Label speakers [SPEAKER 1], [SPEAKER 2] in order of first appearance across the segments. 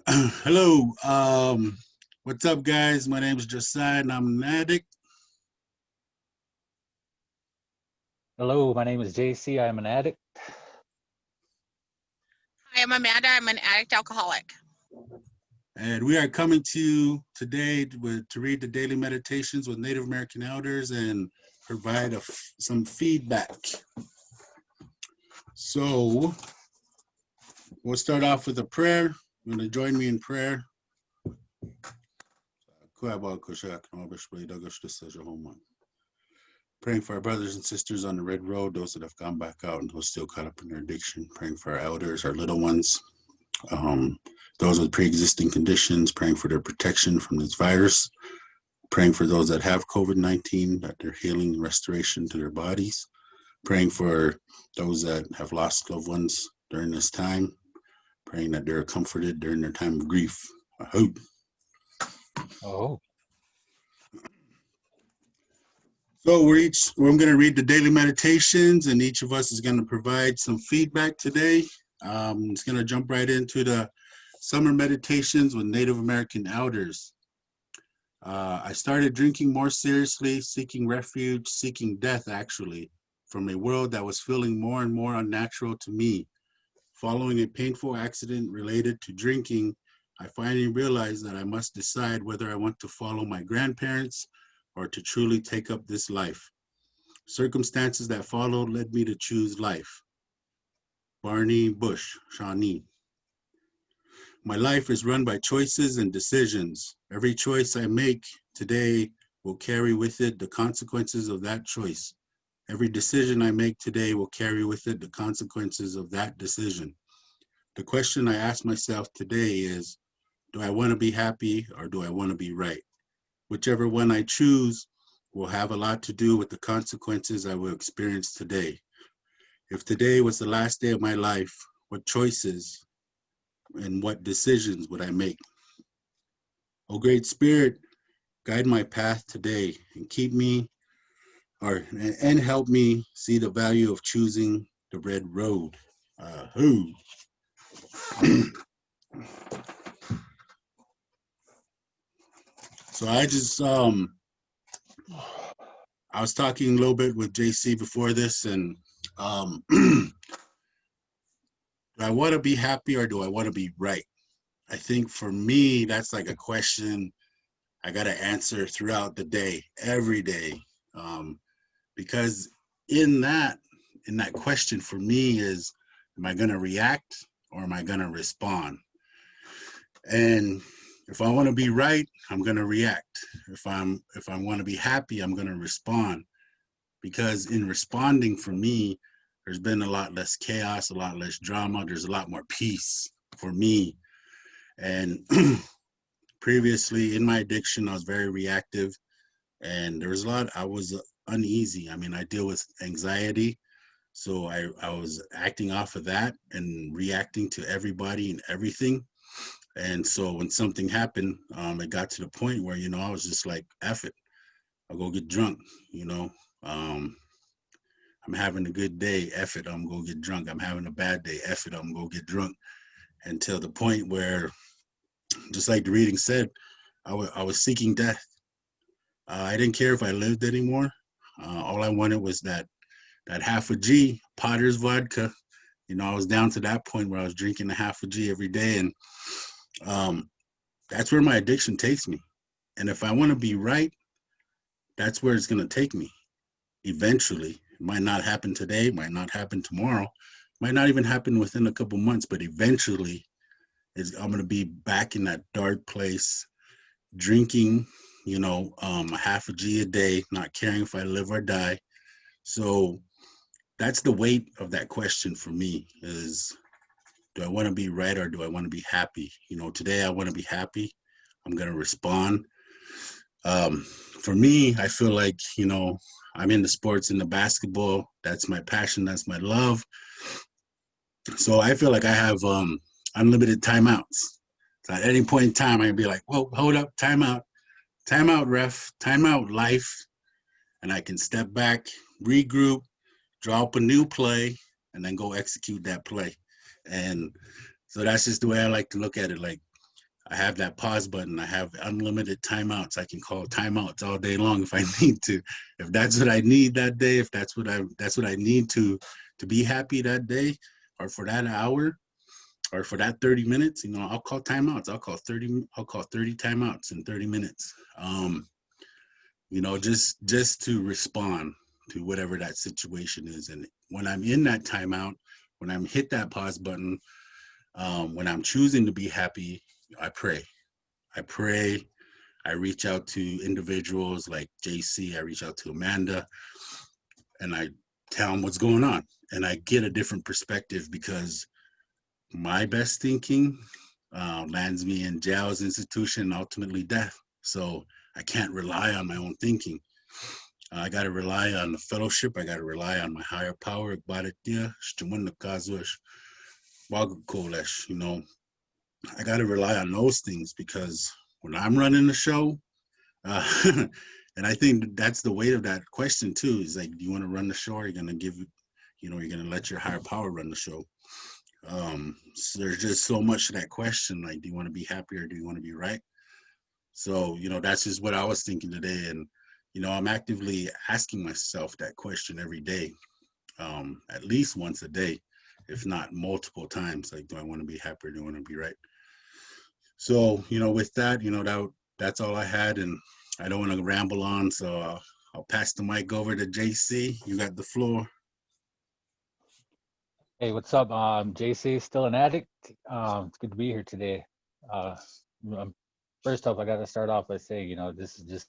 [SPEAKER 1] Hello. What's up, guys? My name is Josiah, and I'm an addict.
[SPEAKER 2] Hello, my name is JC. I am an addict.
[SPEAKER 3] Hi, I'm Amanda. I'm an addict alcoholic.
[SPEAKER 1] And we are coming to you today to read the daily meditations with Native American elders and provide some feedback. So we'll start off with a prayer. You're going to join me in prayer. Praying for our brothers and sisters on the red road, those that have gone back out and those still caught up in their addiction. Praying for our elders, our little ones, those with pre-existing conditions, praying for their protection from this virus, praying for those that have COVID-19, that they're healing and restoration to their bodies, praying for those that have lost loved ones during this time, praying that they're comforted during their time of grief. I hope.
[SPEAKER 2] Oh,
[SPEAKER 1] So we're going to read the daily meditations, and each of us is going to provide some feedback today. It's going to jump right into the summer meditations with Native American elders. I started drinking more seriously, seeking refuge, seeking death, actually, from a world that was feeling more and more unnatural to me. Following a painful accident related to drinking, I finally realized that I must decide whether I want to follow my grandparents or to truly take up this life. Circumstances that followed led me to choose life. Barney Bush, Shawnee. My life is run by choices and decisions. Every choice I make today will carry with it the consequences of that choice. Every decision I make today will carry with it the consequences of that decision. The question I ask myself today is, do I want to be happy or do I want to be right? Whichever one I choose will have a lot to do with the consequences I will experience today. If today was the last day of my life, what choices and what decisions would I make? O Great Spirit, guide my path today and keep me and help me see the value of choosing the red road. Who? So I was talking a little bit with JC before this, and do I want to be happy or do I want to be right? I think for me, that's like a question I got to answer throughout the day, every day, because in that question for me is, am I going to react or am I going to respond? And if I want to be right, I'm going to react. If I want to be happy, I'm going to respond, because in responding for me, there's been a lot less chaos, a lot less drama. There's a lot more peace for me. And previously in my addiction, I was very reactive, and there was I was uneasy. I mean, I deal with anxiety. So I was acting off of that and reacting to everybody and everything. And so when something happened, it got to the point where, I was just like, F it. I'll go get drunk, you know. I'm having a good day, F it, I'm gonna go get drunk. I'm having a bad day, F it, I'm gonna go get drunk. Until the point where, just like the reading said, I was seeking death. I didn't care if I lived anymore. All I wanted was that half a G, Potter's vodka. I was down to that point where I was drinking a half a G every day, and that's where my addiction takes me. And if I want to be right, that's where it's going to take me eventually. It might not happen today, might not happen tomorrow, might not even happen within a couple months, but eventually I'm going to be back in that dark place, drinking, a half a G a day, not caring if I live or die. So that's the weight of that question for me is, do I want to be right or do I want to be happy? Today I want to be happy. I'm going to respond. For me, I feel like, I'm in the sports, in the basketball. That's my passion. That's my love. So I feel like I have unlimited timeouts. So at any point in time, I can be like, whoa, hold up, timeout, ref, timeout, life. And I can step back, regroup, draw up a new play, and then go execute that play. And so that's just the way I like to look at it. Like, I have that pause button. I have unlimited timeouts. I can call timeouts all day long if I need to. If that's what I need that day, if that's what I need to be happy that day, or for that hour, or for that 30 minutes, I'll call timeouts. I'll call 30 timeouts in 30 minutes. Just to respond to whatever that situation is. And when I'm in that timeout, when I'm hit that pause button, when I'm choosing to be happy, I pray. I pray. I reach out to individuals like JC. I reach out to Amanda, and I tell them what's going on. And I get a different perspective, because my best thinking lands me in jails, institution, and ultimately death. So I can't rely on my own thinking. I got to rely on the fellowship. I got to rely on my higher power. I got to rely on those things, because when I'm running the show, and I think that's the weight of that question too, is like, do you want to run the show, or are you going to you're going to let your higher power run the show? So there's just so much to that question. Like, do you want to be happy, or do you want to be right? So, that's just what I was thinking today. And, I'm actively asking myself that question every day, at least once a day, if not multiple times. Like, do I want to be happy, or do I want to be right? So, with that, that's all I had. And I don't want to ramble on. So I'll pass the mic over to JC. You got the floor.
[SPEAKER 2] Hey, what's up? JC, still an addict. It's good to be here today. First off, I got to start off by saying, this is just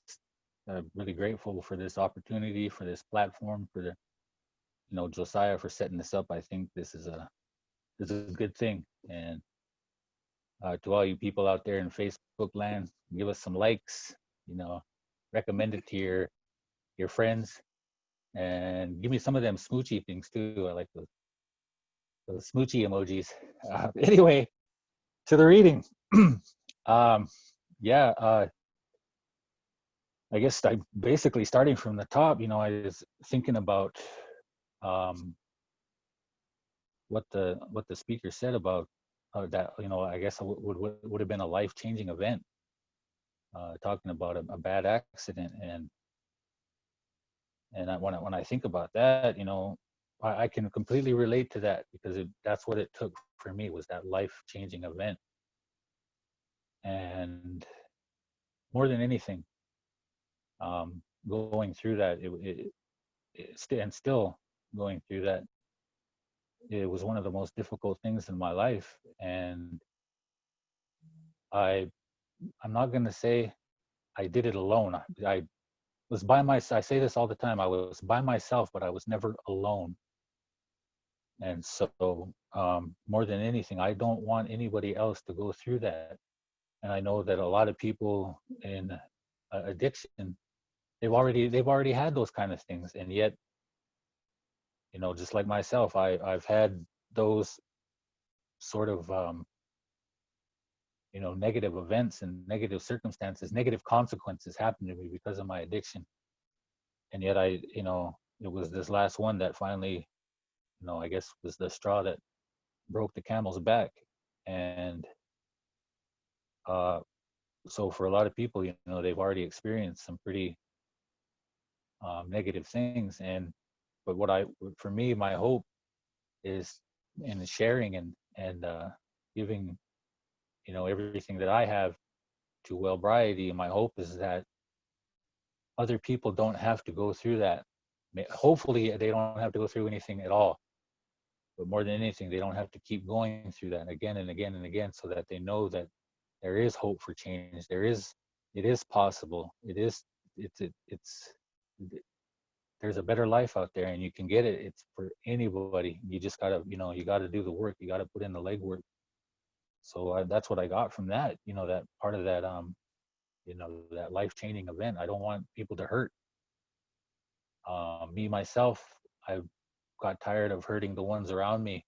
[SPEAKER 2] really grateful for this opportunity, for this platform, for the, Josiah for setting this up. I think this is a good thing. And to all you people out there in Facebook land, give us some likes, recommend it to your friends, and give me some of them smoochy things too. I like those smoochy emojis. Anyway, to the reading. I guess I basically, starting from the top, I was thinking about what the speaker said about that, I guess would have been a life-changing event, talking about a bad accident. And when I think about that, I can completely relate to that, because that's what it took for me, was that life-changing event. And more than anything, going through that, and still going through that, it was one of the most difficult things in my life. And I'm not going to say I did it alone. I was by myself. I say this all the time. I was by myself, but I was never alone. And so, more than anything, I don't want anybody else to go through that. And I know that a lot of people in addiction, they've already had those kind of things. And yet, just like myself, I've had those sort of negative events and negative circumstances, negative consequences happen to me because of my addiction. And yet it was this last one that finally, I guess, was the straw that broke the camel's back. And so for a lot of people, they've already experienced some pretty negative things. But for me, my hope is in sharing and giving, everything that I have to Wellbriety. My hope is that other people don't have to go through that. Hopefully they don't have to go through anything at all. But more than anything, they don't have to keep going through that again and again and again, so that they know that there is hope for change. It is possible. There's a better life out there, and you can get it. It's for anybody. You just gotta, you gotta do the work. You gotta put in the legwork. So that's what I got from that. That part of that, that life-changing event. I don't want people to hurt. Me myself, I got tired of hurting the ones around me,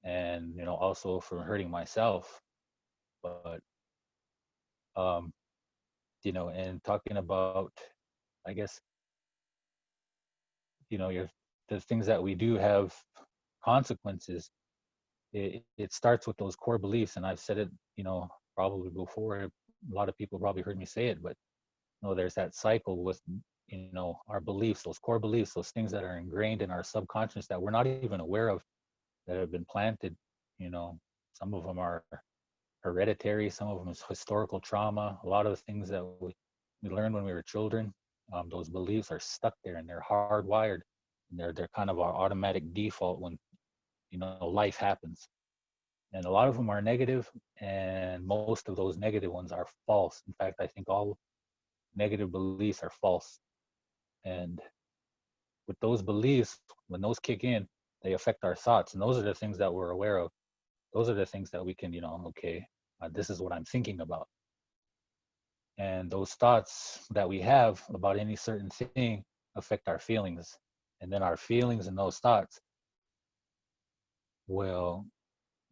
[SPEAKER 2] and also from hurting myself. But and talking about, I guess, the things that we do have consequences. It starts with those core beliefs, and I've said it probably before. A lot of people probably heard me say it, but you know, there's that cycle with, you know, our beliefs, those core beliefs, those things that are ingrained in our subconscious that we're not even aware of, that have been planted. You know, some of them are hereditary, some of them is historical trauma. A lot of the things that we learned when we were children, those beliefs are stuck there and they're hardwired. And they're kind of our automatic default when, you know, life happens. And a lot of them are negative, and most of those negative ones are false. In fact, I think all negative beliefs are false. And with those beliefs, when those kick in, they affect our thoughts. And those are the things that we're aware of. Those are the things that we can, you know, okay, this is what I'm thinking about. And those thoughts that we have about any certain thing affect our feelings. And then our feelings and those thoughts will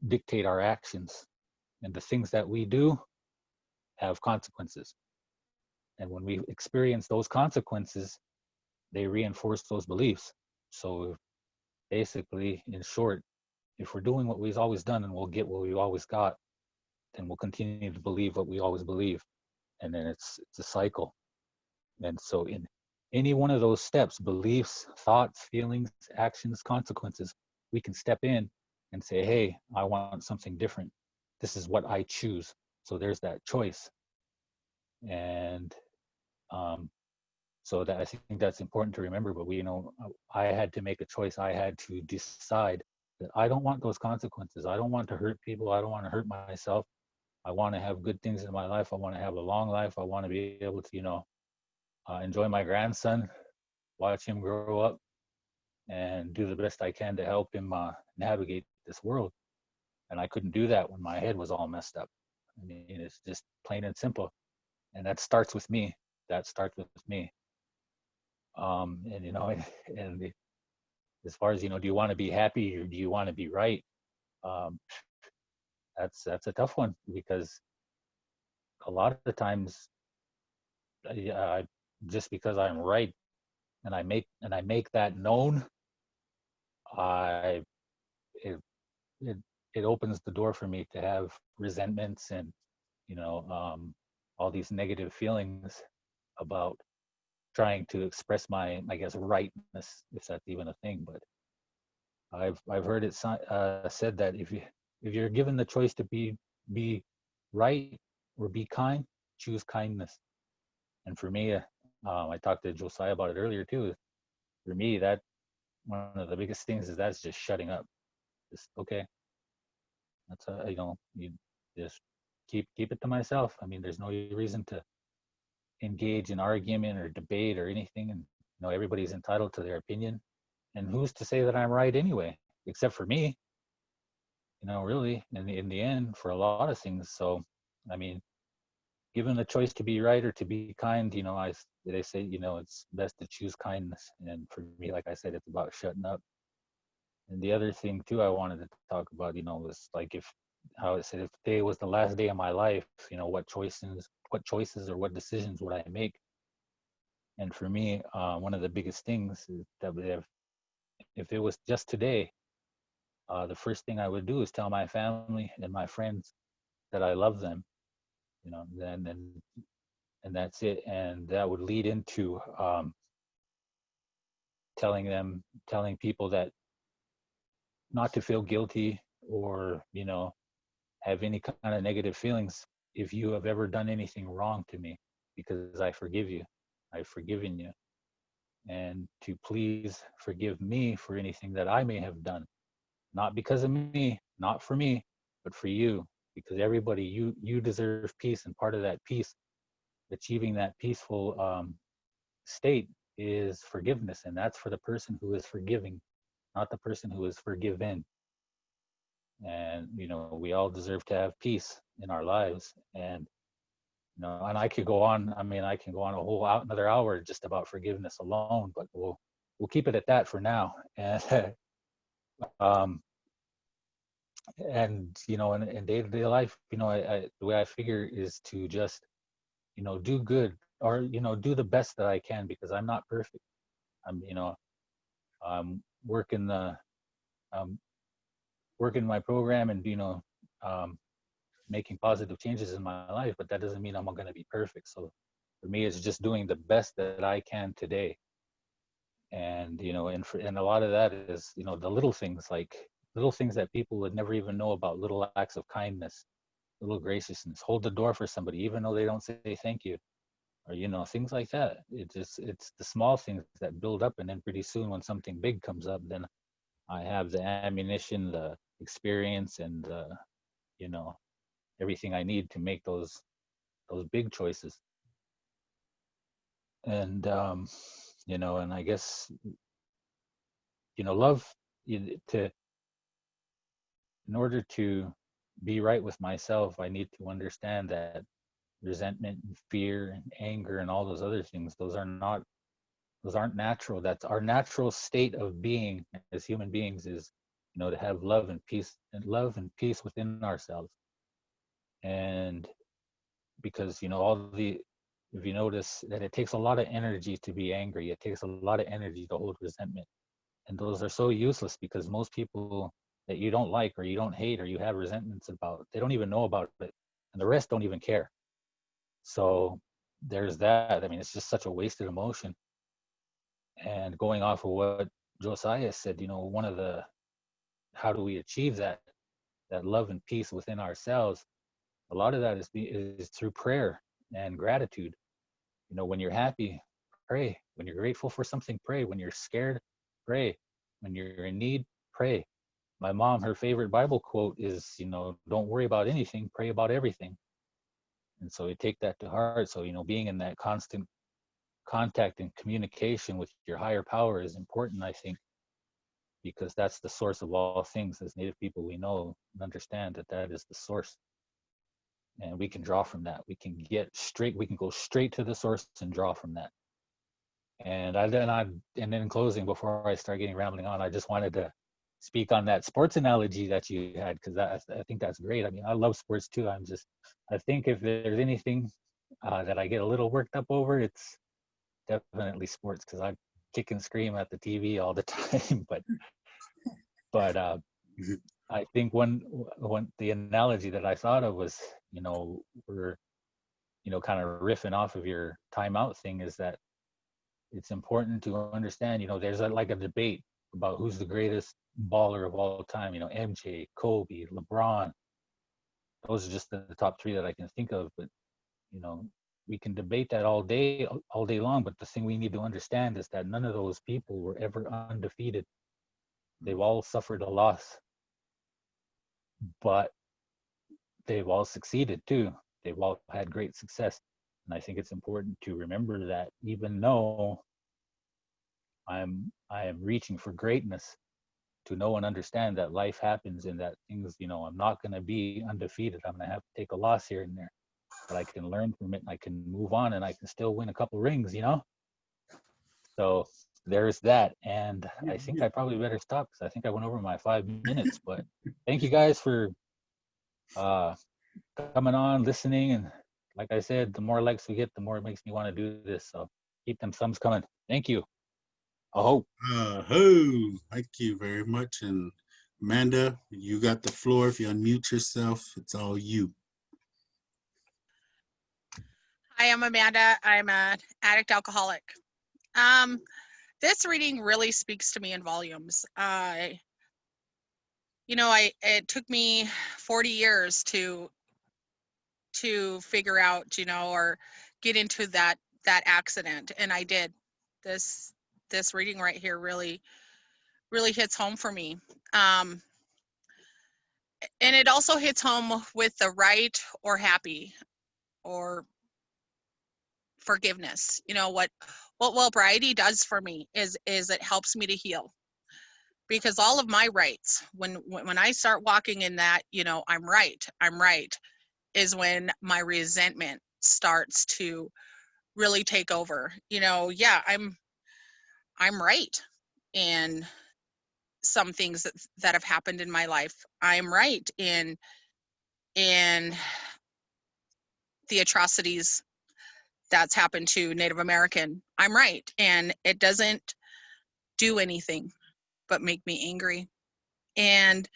[SPEAKER 2] dictate our actions. And the things that we do have consequences. And when we experience those consequences, they reinforce those beliefs. So basically, in short, if we're doing what we've always done and we'll get what we've always got, then we'll continue to believe what we always believe. And then it's a cycle. And so in any one of those steps, beliefs, thoughts, feelings, actions, consequences, we can step in and say, hey, I want something different. This is what I choose. So there's that choice. And so that I think that's important to remember. But we, you know, I had to make a choice. I had to decide that I don't want those consequences. I don't want to hurt people. I don't want to hurt myself. I want to have good things in my life. I want to have a long life. I want to be able to, you know, enjoy my grandson, watch him grow up, and do the best I can to help him navigate this world. And I couldn't do that when my head was all messed up. I mean, it's just plain and simple. And that starts with me. That starts with me. And you know, and as far as, you know, do you want to be happy or do you want to be right? That's a tough one, because a lot of the times, just because I'm right and I make that known, I it, it it opens the door for me to have resentments and, you know, all these negative feelings about trying to express my, I guess, rightness, if that's even a thing. But I've heard it said that if you're given the choice to be right or be kind, choose kindness. And for me, I talked to Josiah about it earlier too. For me, that one of the biggest things is that's just shutting up. Just okay. That's you know, you just keep it to myself. I mean, there's no reason to engage in argument or debate or anything. And you know, everybody's entitled to their opinion. And who's to say that I'm right anyway? Except for me, you know, really, in the end, for a lot of things. So, I mean, given the choice to be right or to be kind, you know, they say, you know, it's best to choose kindness. And for me, like I said, it's about shutting up. And the other thing too, I wanted to talk about, you know, was like how it said, if today was the last day of my life, you know, what choices or what decisions would I make? And for me, one of the biggest things is that if it was just today, the first thing I would do is tell my family and my friends that I love them, you know, and that's it. And that would lead into telling people that not to feel guilty or, you know, have any kind of negative feelings if you have ever done anything wrong to me, because I forgive you. I've forgiven you. And to please forgive me for anything that I may have done, not because of me, not for me, but for you, because everybody, you deserve peace, and part of that peace, achieving that peaceful state, is forgiveness, and that's for the person who is forgiving, not the person who is forgiven. And you know, we all deserve to have peace in our lives. And you know, and I could go on. I mean, I can go on another hour just about forgiveness alone, but we'll keep it at that for now. And um, and you know, in day-to-day life, you know, the way I figure is to just, you know, do good, or you know, do the best that I can, because I'm not perfect. I'm, you know, I'm working my program, and you know, making positive changes in my life, but that doesn't mean I'm going to be perfect. So for me, it's just doing the best that I can today. And, you know, and a lot of that is, you know, the little things, like little things that people would never even know about, little acts of kindness, little graciousness, hold the door for somebody, even though they don't say thank you, or, you know, things like that. It's the small things that build up. And then pretty soon when something big comes up, then I have the ammunition, the experience, and, you know, everything I need to make those big choices. And, you know, and I guess, you know, love, to, in order to be right with myself, I need to understand that resentment and fear and anger and all those other things, those aren't natural. That's our natural state of being as human beings, is, you know, to have love and peace within ourselves. And because, you know, if you notice that it takes a lot of energy to be angry, it takes a lot of energy to hold resentment. And those are so useless, because most people that you don't like, or you don't hate, or you have resentments about, they don't even know about it, and the rest don't even care. So there's that. I mean, it's just such a wasted emotion. And going off of what Josiah said, you know, how do we achieve that love and peace within ourselves? A lot of that is through prayer and gratitude. You know, when you're happy, pray. When you're grateful for something, pray. When you're scared, pray. When you're in need, pray. My mom, her favorite Bible quote is, you know, don't worry about anything, pray about everything. And so we take that to heart. So, you know, being in that constant contact and communication with your higher power is important, I think, because that's the source of all things. As Native people, we know and understand that is the source. And we can draw from that. We can go straight to the source and draw from that. And then in closing, before I start getting rambling on, I just wanted to speak on that sports analogy that you had, because I think that's great. I mean, I love sports too. I think if there's anything that I get a little worked up over, it's definitely sports, because I kick and scream at the TV all the time. But I think one the analogy that I thought of was, you know, we're, you know, kind of riffing off of your timeout thing, is that it's important to understand, you know, there's like a debate about who's the greatest baller of all time. You know, MJ, Kobe, LeBron. Those are just the top three that I can think of. But, you know, we can debate that all day long. But the thing we need to understand is that none of those people were ever undefeated. They've all suffered a loss, but they've all succeeded too. They've all had great success. And I think it's important to remember that, even though I am reaching for greatness, to know and understand that life happens, and that things, you know, I'm not going to be undefeated. I'm going to have to take a loss here and there, but I can learn from it, and I can move on, and I can still win a couple rings, you know? So there's that. And I think I probably better stop, because I think I went over my 5 minutes. But thank you guys for coming on, listening. And like I said, the more likes we get, the more it makes me want to do this. So keep them thumbs coming. Thank you. Aho.
[SPEAKER 1] Thank you very much. And Amanda, you got the floor. If you unmute yourself, it's all you.
[SPEAKER 3] Hi, I'm Amanda. I'm an addict alcoholic. This reading really speaks to me in volumes. It took me 40 years to figure out, you know, or get into that accident, and I did. This reading right here really hits home for me. And it also hits home with the right or happy or forgiveness. You know, what Wellbriety does for me is it helps me to heal, because all of my rights, when I start walking in that, you know, I'm right, is when my resentment starts to really take over. You know, yeah, I'm right in some things that have happened in my life. I'm right in the atrocities that's happened to Native American. I'm right, and it doesn't do anything but make me angry. And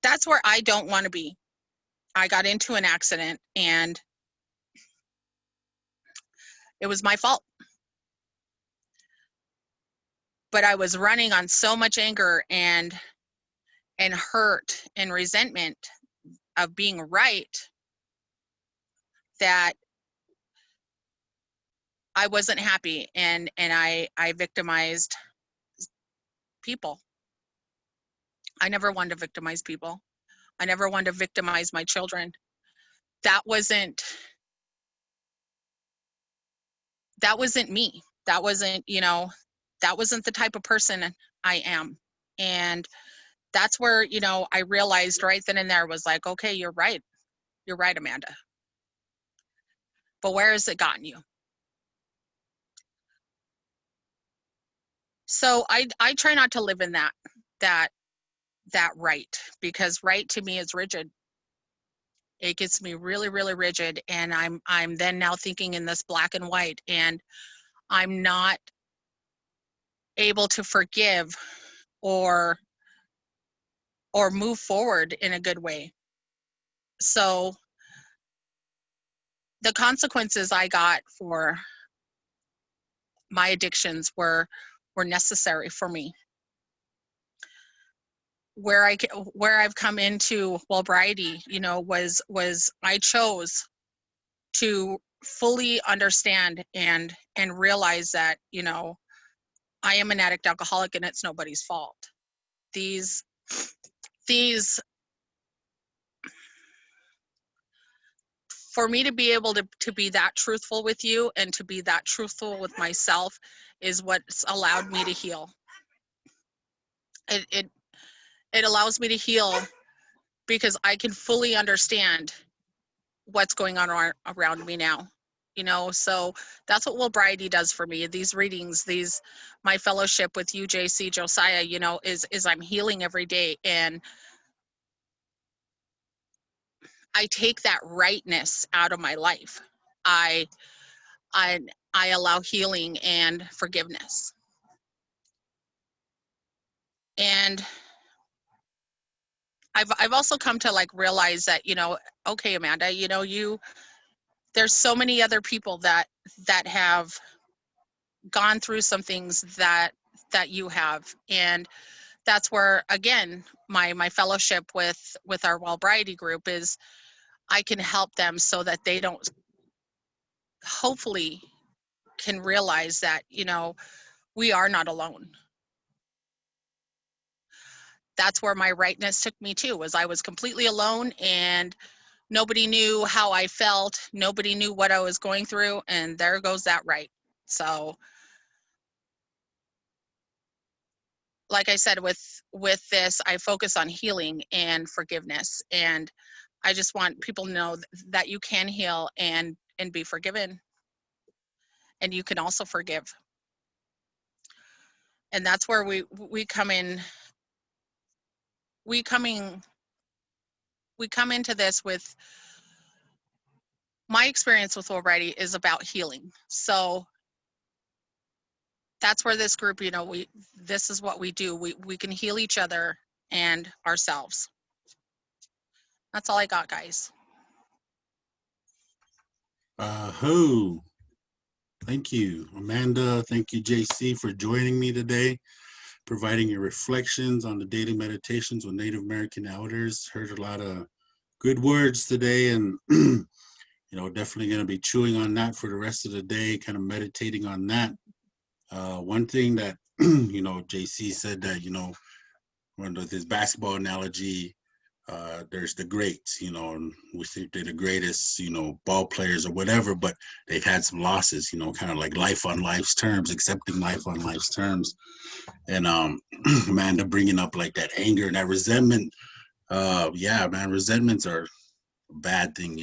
[SPEAKER 3] that's where I don't want to be. I got into an accident and it was my fault. But I was running on so much anger and hurt and resentment of being right that I wasn't happy, and I victimized people. I never wanted to victimize people. I never wanted to victimize my children. That wasn't me. That wasn't, that wasn't the type of person I am. And that's where, I realized right then and there was like, okay, you're right. You're right, Amanda. But where has it gotten you? So I try not to live in that right, because right to me is rigid. It gets me really, really rigid, and I'm then now thinking in this black and white, and I'm not able to forgive or move forward in a good way. So the consequences I got for my addictions were necessary for me. Where I've come into Wellbriety, was I chose to fully understand and realize that, I am an addict alcoholic and it's nobody's fault. These for me to be able to be that truthful with you and to be that truthful with myself is what's allowed me to heal. It allows me to heal because I can fully understand what's going on around me now. So that's what Wellbriety does for me. These readings, my fellowship with you, JC, Josiah, is I'm healing every day, and I take that rightness out of my life. I allow healing and forgiveness. And I've also come to like realize that, okay, Amanda, there's so many other people that have gone through some things that you have. And that's where, again, my fellowship with our Wellbriety group is I can help them so that they don't, hopefully can realize that, we are not alone. That's where my rightness took me to, was I was completely alone and nobody knew how I felt. Nobody knew what I was going through, and there goes that right. So like I said, with this, I focus on healing and forgiveness, and I just want people to know that you can heal and be forgiven, and you can also forgive. And that's where we come in. We come into this with, my experience with Wellbriety is about healing. So that's where this group, this is what we do. We can heal each other and ourselves. That's all I got, guys.
[SPEAKER 1] Thank you, Amanda. Thank you, JC, for joining me today, providing your reflections on the daily meditations with Native American elders. Heard a lot of good words today, and definitely going to be chewing on that for the rest of the day, kind of meditating on that. One thing that JC said that with his basketball analogy, there's the greats, and we think they're the greatest, ball players or whatever, but they've had some losses, kind of like life on life's terms, accepting life on life's terms. And Amanda bringing up like that anger and that resentment. Yeah, man, resentments are a bad thing,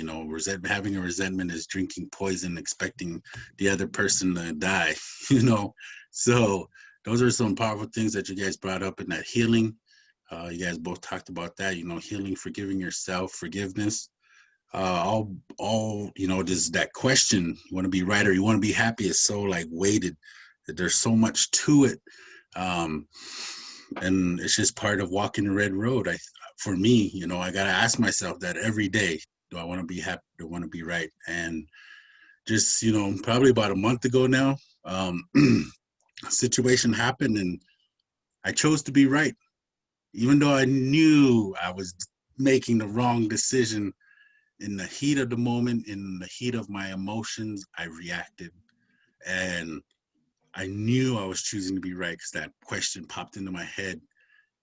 [SPEAKER 1] having a resentment is drinking poison, expecting the other person to die, So those are some powerful things that you guys brought up in that healing. You guys both talked about that, healing, forgiving yourself, forgiveness. All just that question, you want to be right or you want to be happy, is so like weighted that there's so much to it. And it's just part of walking the red road. for me, you know, I got to ask myself that every day. Do I want to be happy? Do I want to be right? And just, you know, probably about a month ago now, a situation happened and I chose to be right. Even though I knew I was making the wrong decision, in the heat of the moment, in the heat of my emotions, I reacted. And I knew I was choosing to be right because that question popped into my head.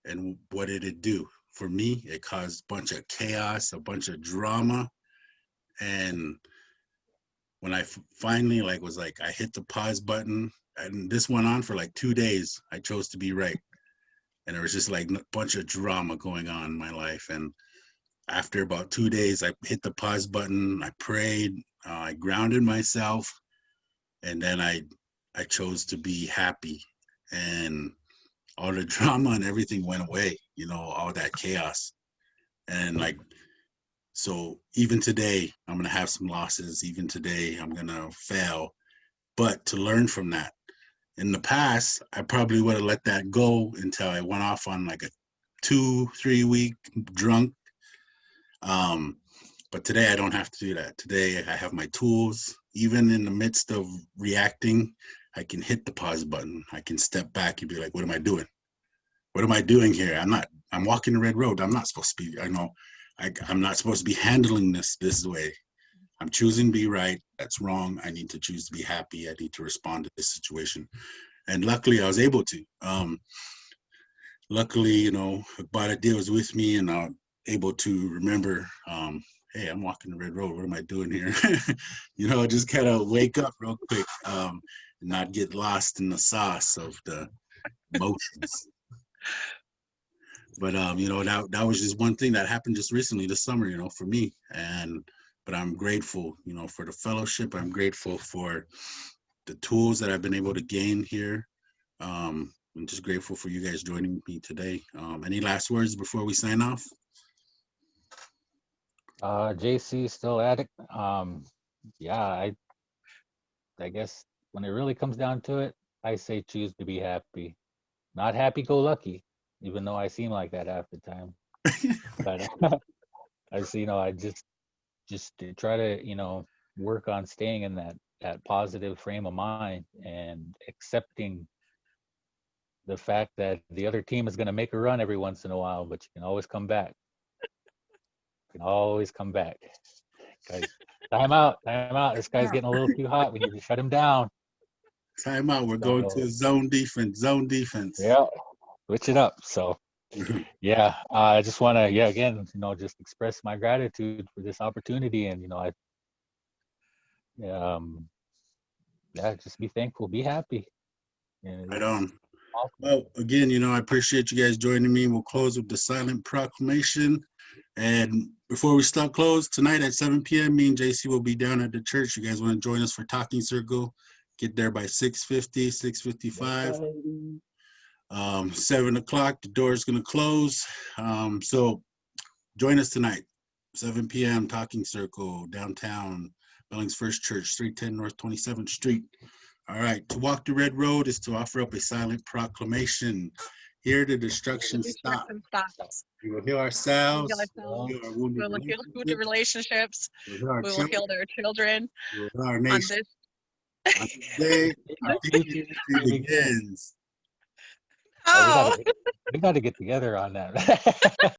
[SPEAKER 1] And what did it do? For me, it caused a bunch of chaos, a bunch of drama. And when I finally was like, I hit the pause button, and this went on for like 2 days. I chose to be right. And there was just like a bunch of drama going on in my life. And after about 2 days, I hit the pause button. I prayed. I grounded myself, and then I chose to be happy, and all the drama and everything went away. You know, all that chaos, and so even today, I'm gonna have some losses. Even today, I'm gonna fail, but to learn from that. In the past, I probably would have let that go until I went off on like a 2-3 week drunk. But today I don't have to do that. Today I have my tools. Even in the midst of reacting, I can hit the pause button. I can step back and be like, what am I doing? What am I doing here? I'm walking the red road. I'm not supposed to be, I know, I'm not supposed to be handling this way. I'm choosing to be right. That's wrong. I need to choose to be happy. I need to respond to this situation. And luckily I was able to. Luckily, you know, Bada was with me, and I'm able to remember, hey, I'm walking the red road. What am I doing here? You know, just kind of wake up real quick, and not get lost in the sauce of the emotions. But you know, that was just one thing that happened just recently this summer, you know, for me. But I'm grateful, you know, for the fellowship. I'm grateful for the tools that I've been able to gain here. I'm just grateful for you guys joining me today. Any last words before we sign off?
[SPEAKER 2] JC still at it. Yeah, I guess when it really comes down to it, I say choose to be happy, not happy-go-lucky, even though I seem like that half the time. But I see, you know, I just to try to, you know, work on staying in that positive frame of mind and accepting the fact that the other team is going to make a run every once in a while, but you can always come back. You can always come back. Guys, time out. This guy's getting a little too hot. We need to shut him down.
[SPEAKER 1] Time out. We're going to zone defense.
[SPEAKER 2] Yeah, switch it up. So, yeah, I just want to, again, you know, just express my gratitude for this opportunity, and you know, just be thankful, be happy.
[SPEAKER 1] Right on. Well, again, you know, I appreciate you guys joining me. We'll close with the silent proclamation. And before we start close, tonight at 7 p.m., me and JC will be down at the church. You guys want to join us for Talking Circle? Get there by 6:50, 6:55. 7 o'clock, the door is going to close. So join us tonight, 7 p.m., Talking Circle, downtown, Billings First Church, 310 North 27th Street. All right, to walk the red road is to offer up a silent proclamation. Here the destruction stops. We will heal ourselves. We will
[SPEAKER 3] heal wounded relationships. We will heal their children.
[SPEAKER 1] We will heal our nation. On this day, our future begins.
[SPEAKER 2] Oh, we got to get together on that.